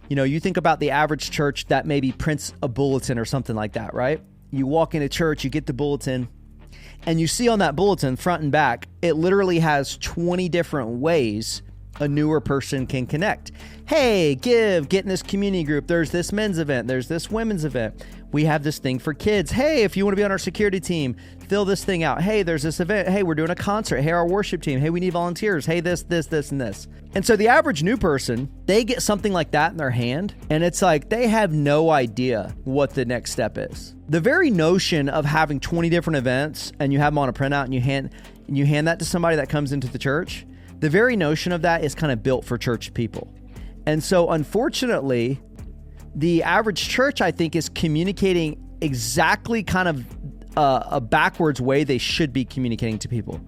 You think about the average church that maybe prints a bulletin or something like that, right? You walk into church, you get the bulletin, and you see on that bulletin, front and back, it literally has 20 different ways a newer person can connect. Hey, get in this community group. There's this men's event. There's this women's event. We have this thing for kids. Hey, if you want to be on our security team, fill this thing out. Hey, there's this event. Hey, we're doing a concert. Hey, our worship team. Hey, we need volunteers. Hey, this, and this. And so the average new person, they get something like that in their hand, and it's like they have no idea what the next step is. The very notion of having 20 different events and you have them on a printout and you hand that to somebody that comes into the church, the very notion of that is kind of built for church people. And so unfortunately, the average church, I think, is communicating exactly kind of a backwards way they should be communicating to people.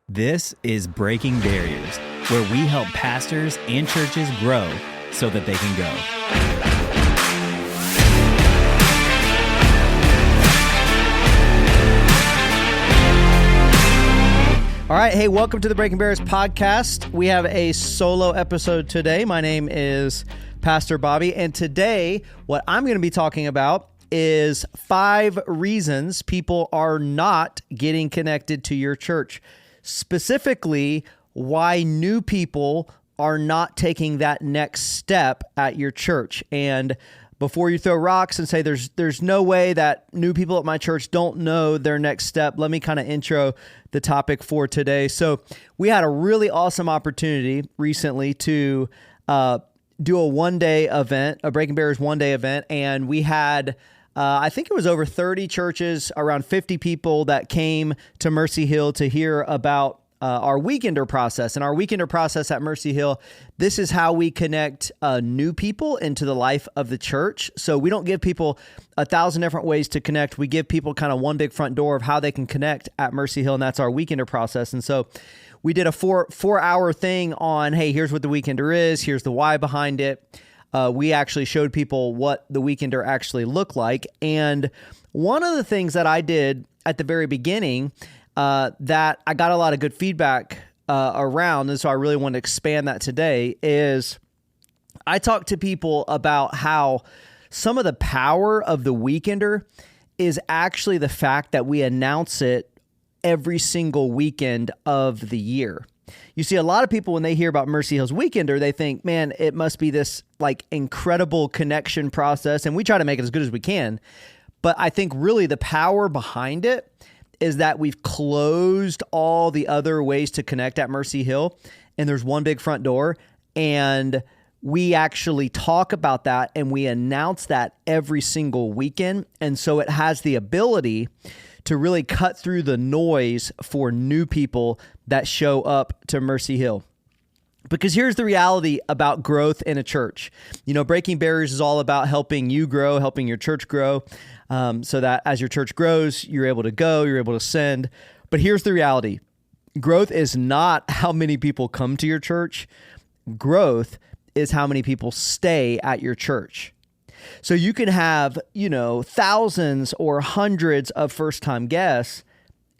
This is Breaking Barriers, where we help pastors and churches grow so that they can go. All right. Hey, welcome to the Breaking Barriers podcast. We have a solo episode today. My name is Pastor Bobby, and today what I'm going to be talking about is 5 reasons people are not getting connected to your church. Specifically, why new people are not taking that next step at your church. And before you throw rocks and say there's no way that new people at my church don't know their next step, let me kind of intro the topic for today. So we had a really awesome opportunity recently to do a one-day event, a Breaking Barriers one-day event, and we had I think it was over 30 churches, around 50 people that came to Mercy Hill to hear about our weekender process. And our weekender process at Mercy Hill, this is how we connect new people into the life of the church. So we don't give people 1,000 different ways to connect. We give people kind of one big front door of how they can connect at Mercy Hill, and that's our weekender process. And so we did a four-hour thing on, hey, here's what the weekender is, here's the why behind it. We actually showed people what the weekender actually looked like. And one of the things that I did at the very beginning that I got a lot of good feedback around, and so I really want to expand that today, is I talked to people about how some of the power of the weekender is actually the fact that we announce it every single weekend of the year. You see, a lot of people, when they hear about Mercy Hill's Weekender, they think, man, it must be this like incredible connection process, and we try to make it as good as we can. But I think really the power behind it is that we've closed all the other ways to connect at Mercy Hill, and there's one big front door, and we actually talk about that and we announce that every single weekend. And so it has the ability to really cut through the noise for new people that show up to Mercy Hill. Because here's the reality about growth in a church. Breaking Barriers is all about helping you grow, helping your church grow, so that as your church grows, you're able to go, you're able to send. But here's the reality. Growth is not how many people come to your church. Growth is how many people stay at your church. So you can have, thousands or hundreds of first-time guests,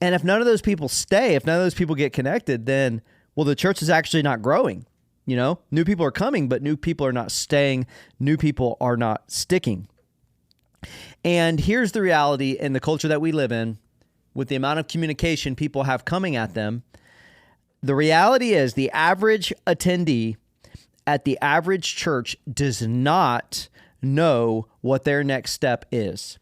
and if none of those people stay, if none of those people get connected, then, well, the church is actually not growing. New people are coming, but new people are not staying. New people are not sticking. And here's the reality in the culture that we live in, with the amount of communication people have coming at them. The reality is the average attendee at the average church does not know what their next step is.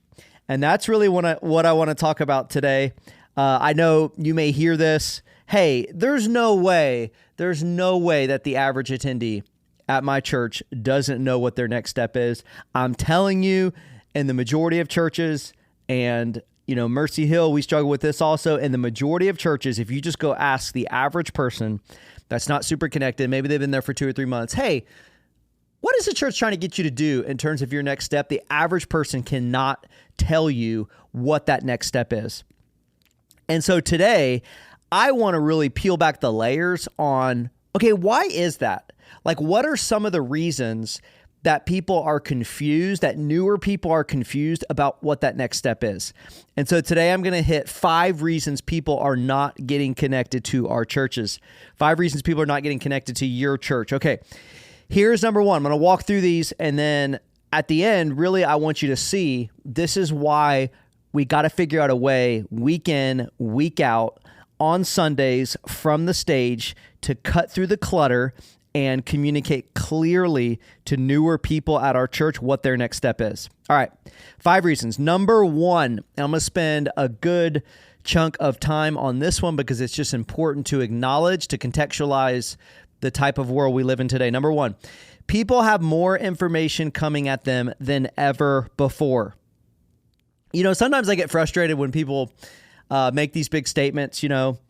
And that's really what I want to talk about today. I know you may hear this. Hey, there's no way that the average attendee at my church doesn't know what their next step is. I'm telling you, in the majority of churches, and Mercy Hill, we struggle with this also. In the majority of churches, if you just go ask the average person that's not super connected, maybe they've been there for 2 or 3 months, hey, what is the church trying to get you to do in terms of your next step? The average person cannot tell you what that next step is. And so today, I want to really peel back the layers on, okay, why is that? Like, what are some of the reasons that people are confused, that newer people are confused about what that next step is? And so today I'm going to hit 5 reasons people are not getting connected to our churches. 5 reasons people are not getting connected to your church. Okay, Here's number one. I'm going to walk through these, and then at the end, really, I want you to see this is why we got to figure out a way week in, week out on Sundays from the stage to cut through the clutter and communicate clearly to newer people at our church what their next step is. All right, 5 reasons. Number one, and I'm going to spend a good chunk of time on this one because it's just important to acknowledge, to contextualize the type of world we live in today. Number one, people have more information coming at them than ever before. You know, sometimes I get frustrated when people make these big statements,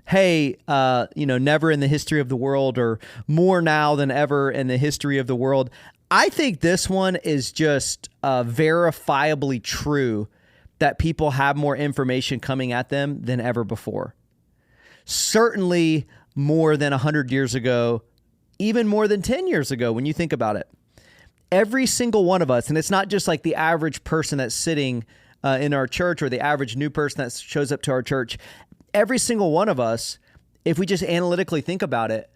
hey, never in the history of the world, or more now than ever in the history of the world. I think this one is just verifiably true that people have more information coming at them than ever before. Certainly more than 100 years ago, even more than 10 years ago when you think about it. Every single one of us, and it's not just like the average person that's sitting in our church or the average new person that shows up to our church, every single one of us, if we just analytically think about it,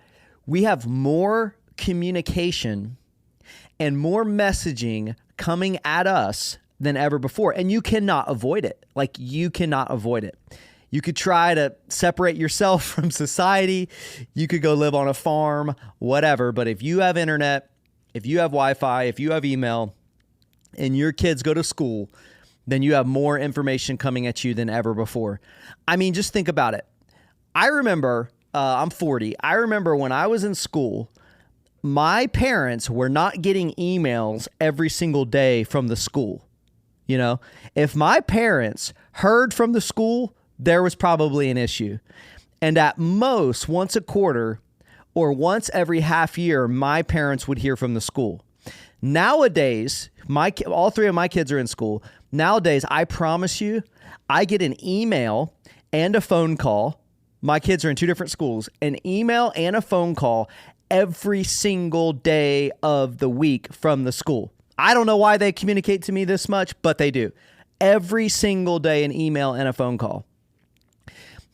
we have more communication and more messaging coming at us than ever before. And you cannot avoid it. Like, you cannot avoid it. You could try to separate yourself from society. You could go live on a farm, whatever. But if you have internet, if you have Wi-Fi, if you have email, and your kids go to school, then you have more information coming at you than ever before. I mean, just think about it. I remember, I'm 40. I remember when I was in school, my parents were not getting emails every single day from the school. If my parents heard from the school, there was probably an issue. And at most, once a quarter or once every half year, my parents would hear from the school. Nowadays, all 3 of my kids are in school. Nowadays, I promise you, I get an email and a phone call. My kids are in 2 different schools. An email and a phone call every single day of the week from the school. I don't know why they communicate to me this much, but they do. Every single day, an email and a phone call.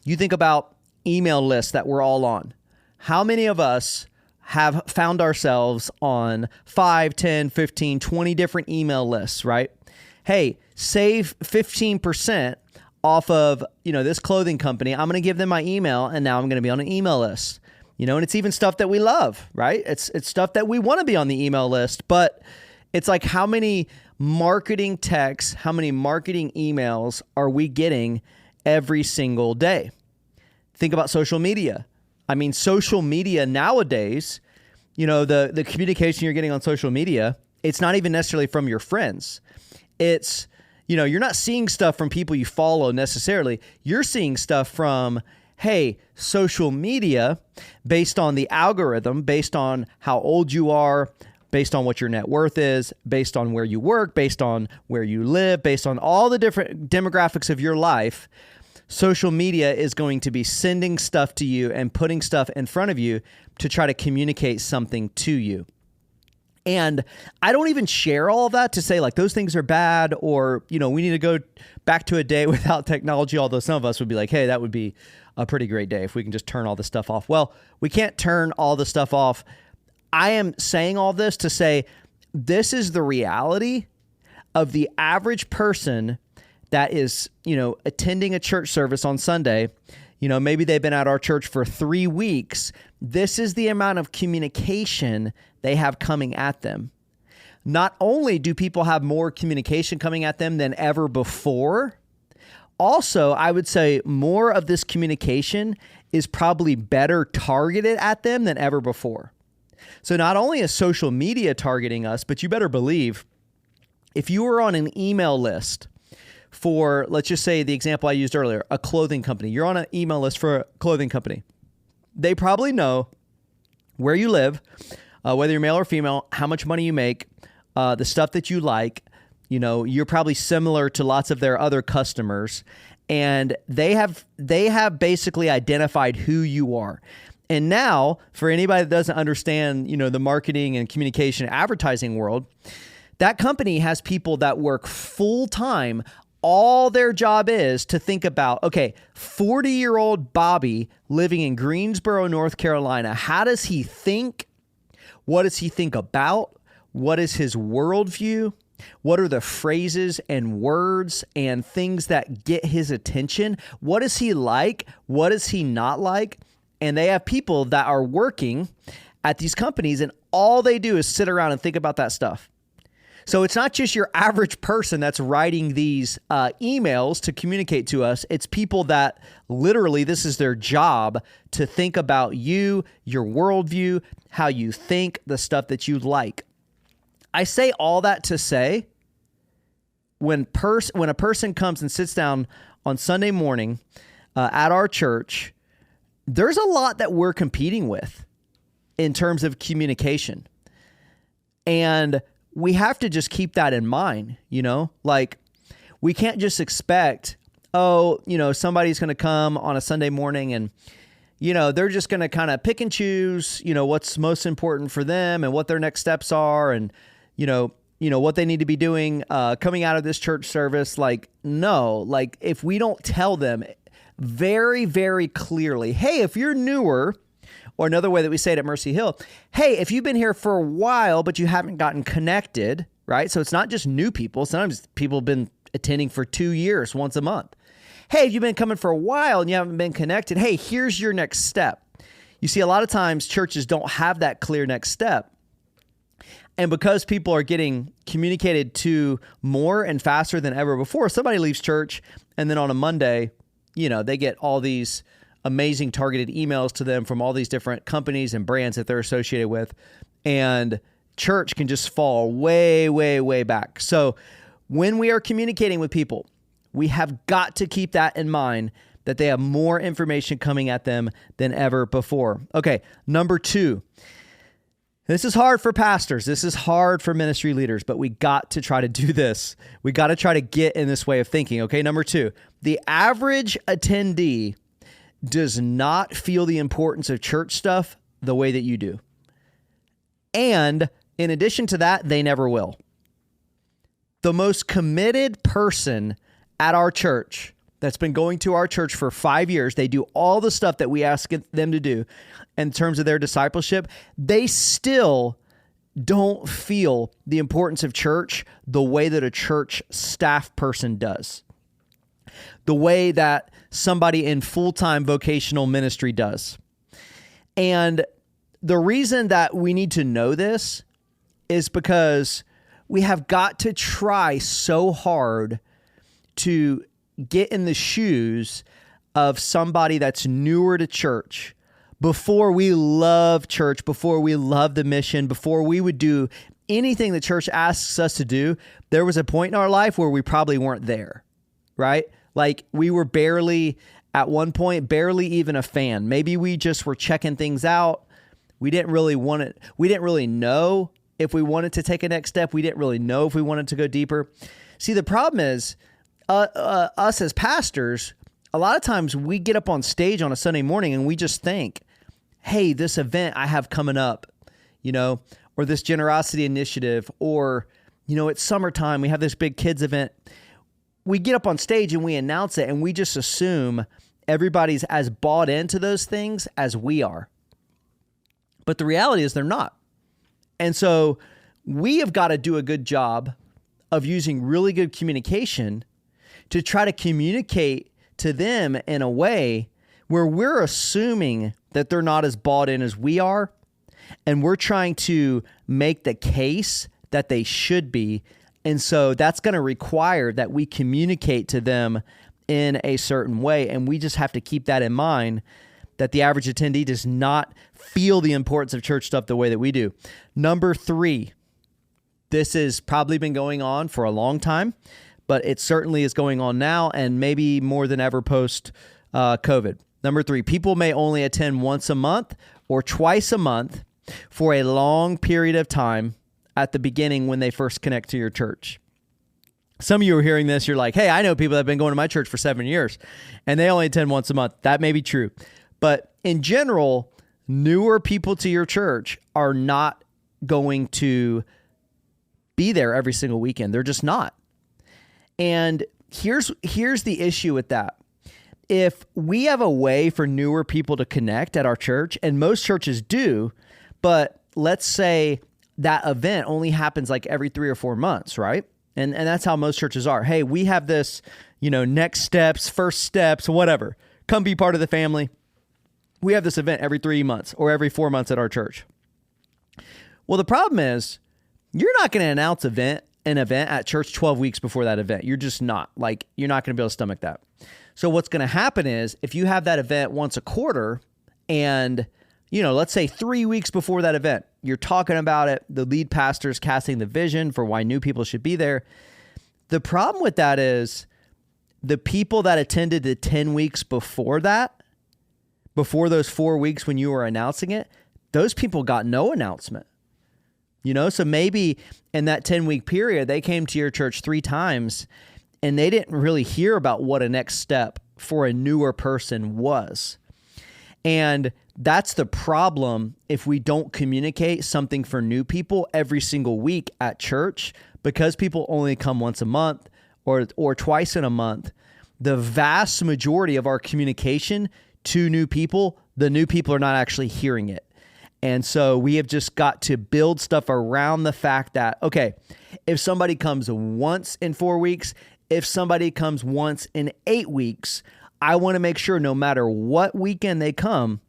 You think about email lists that we're all on. How many of us have found ourselves on 5, 10, 15, 20 different email lists, right? Hey, save 15% off of, this clothing company. I'm going to give them my email, and now I'm going to be on an email list. And it's even stuff that we love, right? It's stuff that we want to be on the email list, but it's like, how many marketing texts, how many marketing emails are we getting every single day? Think about social media. I mean, social media nowadays, the communication you're getting on social media, it's not even necessarily from your friends. It's, you're not seeing stuff from people you follow necessarily. You're seeing stuff from, hey, social media, based on the algorithm, based on how old you are, based on what your net worth is, based on where you work, based on where you live, based on all the different demographics of your life. Social media is going to be sending stuff to you and putting stuff in front of you to try to communicate something to you. And I don't even share all of that to say like those things are bad, or, we need to go back to a day without technology, although some of us would be like, hey, that would be a pretty great day if we can just turn all this stuff off. Well, we can't turn all the stuff off. I am saying all this to say this is the reality of the average person that is, attending a church service on Sunday. Maybe they've been at our church for 3 weeks. This is the amount of communication they have coming at them. Not only do people have more communication coming at them than ever before, also, I would say more of this communication is probably better targeted at them than ever before. So not only is social media targeting us, but you better believe if you were on an email list for, let's just say the example I used earlier, a clothing company. You're on an email list for a clothing company. They probably know where you live, whether you're male or female, how much money you make, the stuff that you like. You're probably similar to lots of their other customers, and they have basically identified who you are. And now, for anybody that doesn't understand, the marketing and communication advertising world, that company has people that work full time. All their job is to think about, okay, 40-year-old Bobby living in Greensboro, North Carolina, how does he think? What does he think about? What is his worldview? What are the phrases and words and things that get his attention? What is he like? What is he not like? And they have people that are working at these companies, and all they do is sit around and think about that stuff. So it's not just your average person that's writing these emails to communicate to us. It's people that literally this is their job to think about you, your worldview, how you think, the stuff that you like. I say all that to say when a person comes and sits down on Sunday morning at our church, there's a lot that we're competing with in terms of communication. And we have to just keep that in mind, like we can't just expect, somebody's going to come on a Sunday morning and, they're just going to kind of pick and choose, what's most important for them and what their next steps are and, what they need to be doing coming out of this church service. Like, no, like if we don't tell them very, very clearly, hey, if you're newer, or another way that we say it at Mercy Hill, hey, if you've been here for a while, but you haven't gotten connected, right? So it's not just new people. Sometimes people have been attending for 2 years, once a month. Hey, if you've been coming for a while and you haven't been connected, hey, here's your next step. You see, a lot of times churches don't have that clear next step. And because people are getting communicated to more and faster than ever before, somebody leaves church and then on a Monday, they get all these amazing targeted emails to them from all these different companies and brands that they're associated with. And church can just fall way, way, way back. So when we are communicating with people, we have got to keep that in mind, that they have more information coming at them than ever before. Okay, number 2. This is hard for pastors. This is hard for ministry leaders, but we got to try to do this. We got to try to get in this way of thinking. Okay, number 2, the average attendee does not feel the importance of church stuff the way that you do. And in addition to that, they never will. The most committed person at our church that's been going to our church for 5 years, they do all the stuff that we ask them to do in terms of their discipleship, they still don't feel the importance of church the way that a church staff person does. The way that somebody in full-time vocational ministry does. And the reason that we need to know this is because we have got to try so hard to get in the shoes of somebody that's newer to church before we love church, before we love the mission, before we would do anything the church asks us to do. There was a point in our life where we probably weren't there, right? Like we were at one point, barely even a fan. Maybe we just were checking things out. We didn't really want it. We didn't really know if we wanted to take a next step. We didn't really know if we wanted to go deeper. See, the problem is us as pastors, a lot of times we get up on stage on a Sunday morning and we just think, hey, this event I have coming up, or this generosity initiative, or, it's summertime, we have this big kids event. We get up on stage and we announce it and we just assume everybody's as bought into those things as we are. But the reality is they're not. And so we have got to do a good job of using really good communication to try to communicate to them in a way where we're assuming that they're not as bought in as we are. And we're trying to make the case that they should be. And so that's going to require that we communicate to them in a certain way. And we just have to keep that in mind, that the average attendee does not feel the importance of church stuff the way that we do. Number 3, this has probably been going on for a long time, but it certainly is going on now and maybe more than ever post COVID. Number 3, people may only attend once a month or twice a month for a long period of time at the beginning when they first connect to your church. Some of you are hearing this, you're like, hey, I know people that have been going to my church for 7 years and they only attend once a month. That may be true. But in general, newer people to your church are not going to be there every single weekend. They're just not. And here's the issue with that. If we have a way for newer people to connect at our church, and most churches do, but let's say that event only happens like every 3 or 4 months, right? And that's how most churches are. Hey, we have this, next steps, first steps, whatever. Come be part of the family. We have this event every 3 months or every 4 months at our church. Well, the problem is you're not going to announce an event at church 12 weeks before that event. You're just not. You're not going to be able to stomach that. So what's going to happen is if you have that event once a quarter and, let's say 3 weeks before that event, you're talking about it, the lead pastor's casting the vision for why new people should be there. The problem with that is the people that attended the 10 weeks before that, before those 4 weeks when you were announcing it, those people got no announcement. So maybe in that 10-week period, they came to your church 3 times and they didn't really hear about what a next step for a newer person was. And that's the problem if we don't communicate something for new people every single week at church, because people only come once a month or twice in a month. The vast majority of our communication to new people, the new people are not actually hearing it. And so we have just got to build stuff around the fact that, okay, if somebody comes once in 4 weeks, if somebody comes once in 8 weeks, I want to make sure no matter what weekend they come,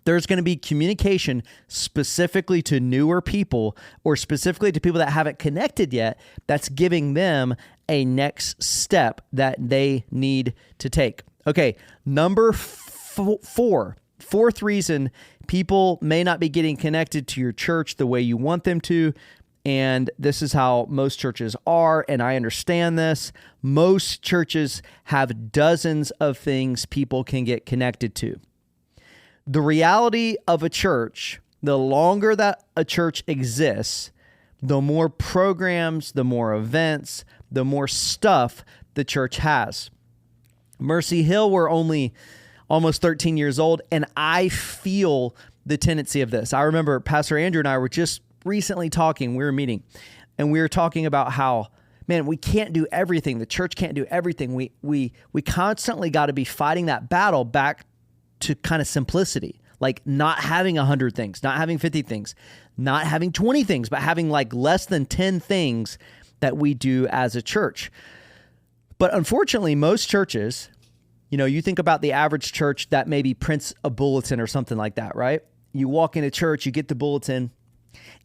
there's going to be communication specifically to newer people or specifically to people that haven't connected yet that's giving them a next step that they need to take. Okay, number fourth reason people may not be getting connected to your church the way you want them to, and this is how most churches are, and I understand this. Most churches have dozens of things people can get connected to. The reality of a church, the longer that a church exists, the more programs, the more events, the more stuff the church has. Mercy Hill, we're only almost 13 years old, and I feel the tendency of this. I remember Pastor Andrew and I were just recently talking, we were meeting, and we were talking about how, man, we can't do everything. The church can't do everything. We constantly got to be fighting that battle back to kind of simplicity, like not having 100 things, not having 50 things, not having 20 things, but having like less than 10 things that we do as a church. But unfortunately, most churches, you think about the average church that maybe prints a bulletin or something like that, right? You walk into church, you get the bulletin,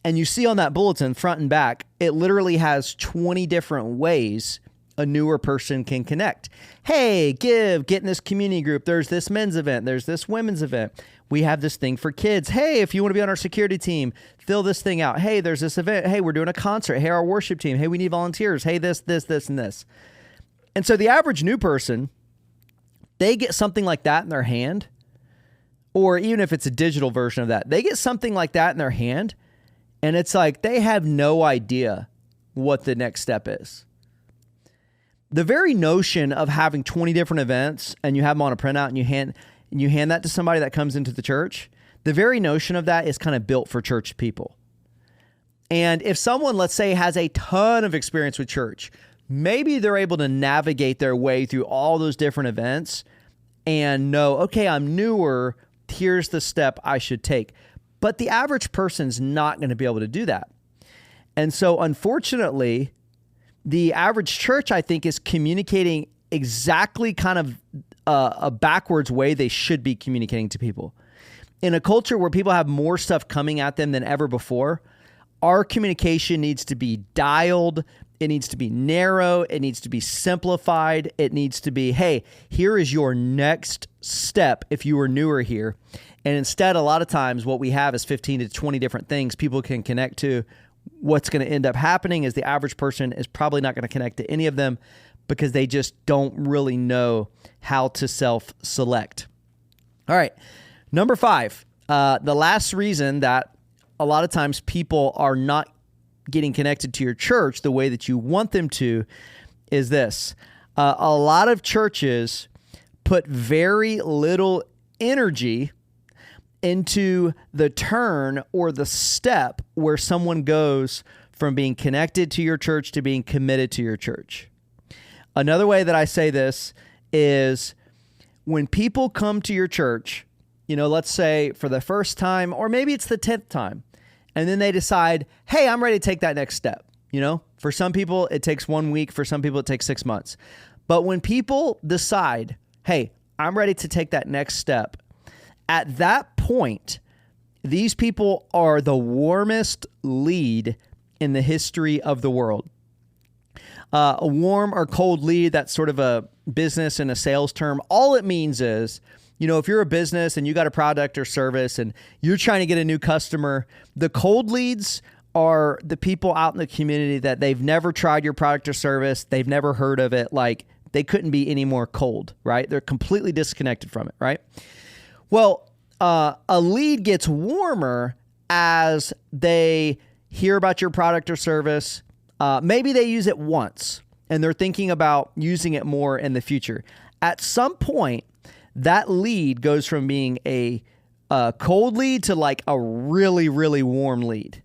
and you see on that bulletin, front and back, it literally has 20 different ways a newer person can connect. Hey, get in this community group. There's this men's event. There's this women's event. We have this thing for kids. Hey, if you want to be on our security team, fill this thing out. Hey, there's this event. Hey, we're doing a concert. Hey, our worship team. Hey, we need volunteers. Hey, this, and this. And so the average new person, they get something like that in their hand, or even if it's a digital version of that, they get something like that in their hand, and it's like they have no idea what the next step is. The very notion of having 20 different events and you have them on a printout and you hand that to somebody that comes into the church, the very notion of that is kind of built for church people. And if someone, let's say, has a ton of experience with church, maybe they're able to navigate their way through all those different events and know, okay, I'm newer, here's the step I should take. But the average person's not going to be able to do that. And so unfortunately, the average church, I think, is communicating exactly kind of a backwards way they should be communicating to people. In a culture where people have more stuff coming at them than ever before, our communication needs to be dialed. It needs to be narrow. It needs to be simplified. It needs to be, hey, here is your next step if you are newer here. And instead, a lot of times what we have is 15 to 20 different things people can connect to. What's going to end up happening is the average person is probably not going to connect to any of them because they just don't really know how to self-select. All right. Number 5, the last reason that a lot of times people are not getting connected to your church the way that you want them to is this. A lot of churches put very little energy into the turn or the step where someone goes from being connected to your church to being committed to your church. Another way that I say this is when people come to your church, let's say for the first time, or maybe it's the 10th time, and then they decide, hey, I'm ready to take that next step. For some people, it takes 1 week. For some people, it takes 6 months. But when people decide, hey, I'm ready to take that next step, at that point, these people are the warmest lead in the history of the world. A warm or cold lead, that's sort of a business and a sales term. All it means is, if you're a business and you got a product or service and you're trying to get a new customer, the cold leads are the people out in the community that they've never tried your product or service. They've never heard of it. Like, they couldn't be any more cold, right? They're completely disconnected from it, right? Well, a lead gets warmer as they hear about your product or service. Maybe they use it once and they're thinking about using it more in the future. At some point, that lead goes from being a cold lead to like a really, really warm lead.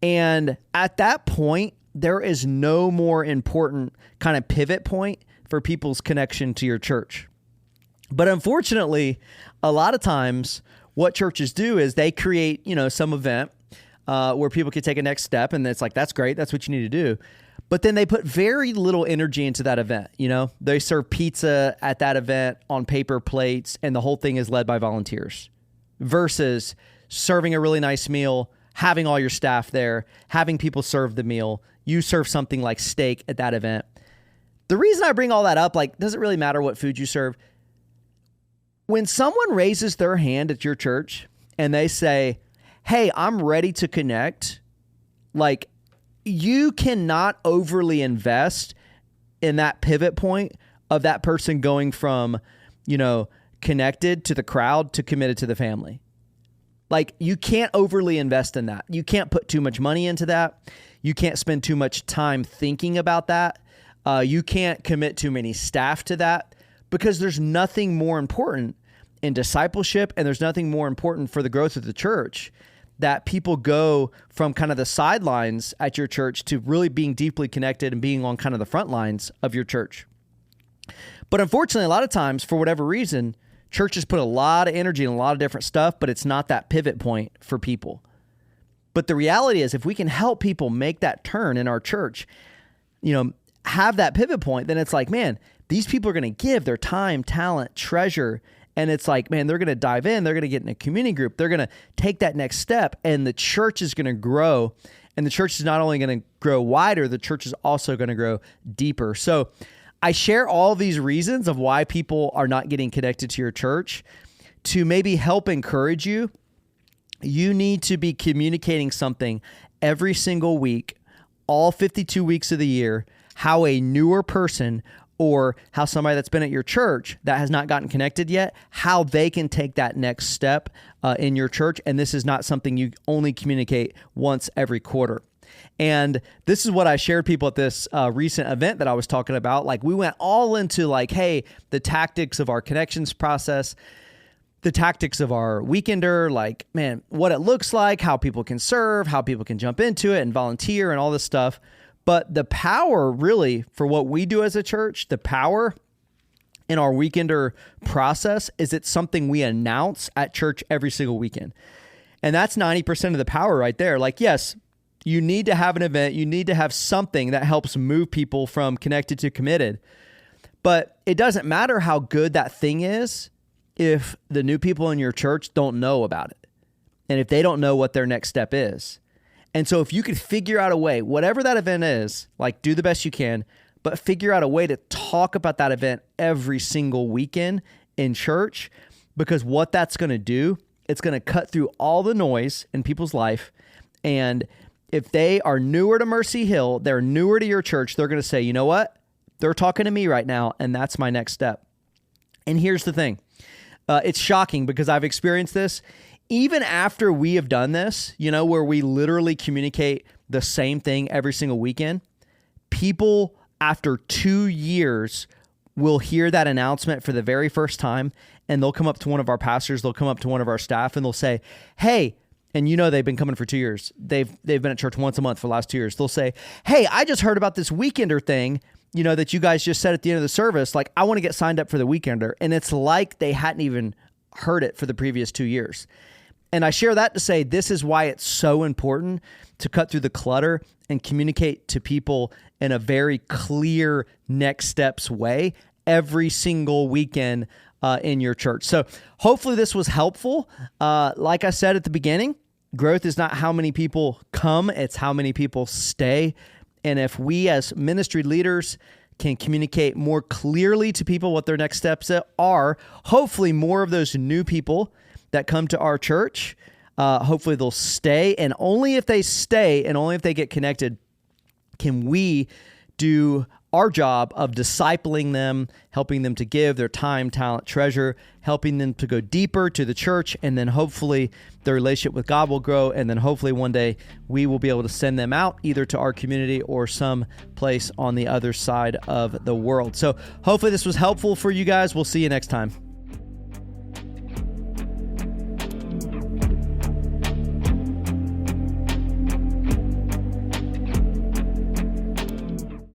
And at that point, there is no more important kind of pivot point for people's connection to your church. But unfortunately, a lot of times what churches do is they create, some event where people can take a next step, and it's like, that's great. That's what you need to do. But then they put very little energy into that event. They serve pizza at that event on paper plates, and the whole thing is led by volunteers versus serving a really nice meal, having all your staff there, having people serve the meal. You serve something like steak at that event. The reason I bring all that up, doesn't really matter what food you serve. When someone raises their hand at your church and they say, hey, I'm ready to connect, you cannot overly invest in that pivot point of that person going from, connected to the crowd to committed to the family. You can't overly invest in that. You can't put too much money into that. You can't spend too much time thinking about that. You can't commit too many staff to that, because there's nothing more important in discipleship, and there's nothing more important for the growth of the church that people go from kind of the sidelines at your church to really being deeply connected and being on kind of the front lines of your church. But unfortunately, a lot of times, for whatever reason, churches put a lot of energy in a lot of different stuff, but it's not that pivot point for people. But the reality is, if we can help people make that turn in our church, have that pivot point, then it's like, man, these people are going to give their time, talent, treasure. And it's like, man, they're going to dive in. They're going to get in a community group. They're going to take that next step, and the church is going to grow. And the church is not only going to grow wider, the church is also going to grow deeper. So I share all these reasons of why people are not getting connected to your church to maybe help encourage you. You need to be communicating something every single week, all 52 weeks of the year, how a newer person or how somebody that's been at your church that has not gotten connected yet, how they can take that next step in your church. And this is not something you only communicate once every quarter. And this is what I shared people at this recent event that I was talking about. We went all into hey, the tactics of our connections process, the tactics of our weekender, what it looks like, how people can serve, how people can jump into it and volunteer and all this stuff. But the power really for what we do as a church, the power in our weekender process is it's something we announce at church every single weekend. And that's 90% of the power right there. Yes, you need to have an event. You need to have something that helps move people from connected to committed. But it doesn't matter how good that thing is if the new people in your church don't know about it. And if they don't know what their next step is. And so if you could figure out a way, whatever that event is, do the best you can, but figure out a way to talk about that event every single weekend in church, because what that's going to do, it's going to cut through all the noise in people's life. And if they are newer to Mercy Hill, they're newer to your church, they're going to say, you know what? They're talking to me right now, and that's my next step. And here's the thing. It's shocking because I've experienced this. Even after we have done this, where we literally communicate the same thing every single weekend, people after 2 years will hear that announcement for the very first time, and they'll come up to one of our pastors, they'll come up to one of our staff, and they'll say, hey, and they've been coming for 2 years. They've been at church once a month for the last 2 years. They'll say, hey, I just heard about this weekender thing, that you guys just said at the end of the service. I want to get signed up for the weekender. And it's like they hadn't even heard it for the previous 2 years. And I share that to say this is why it's so important to cut through the clutter and communicate to people in a very clear next steps way every single weekend in your church. So hopefully this was helpful. Like I said at the beginning, growth is not how many people come, it's how many people stay. And if we as ministry leaders can communicate more clearly to people what their next steps are, hopefully more of those new people that come to our church, hopefully they'll stay. And only if they stay and only if they get connected can we do our job of discipling them, helping them to give their time, talent, treasure, helping them to go deeper to the church, and then hopefully their relationship with God will grow, and then hopefully one day we will be able to send them out either to our community or some place on the other side of the world. So hopefully this was helpful for you guys. We'll see you next time.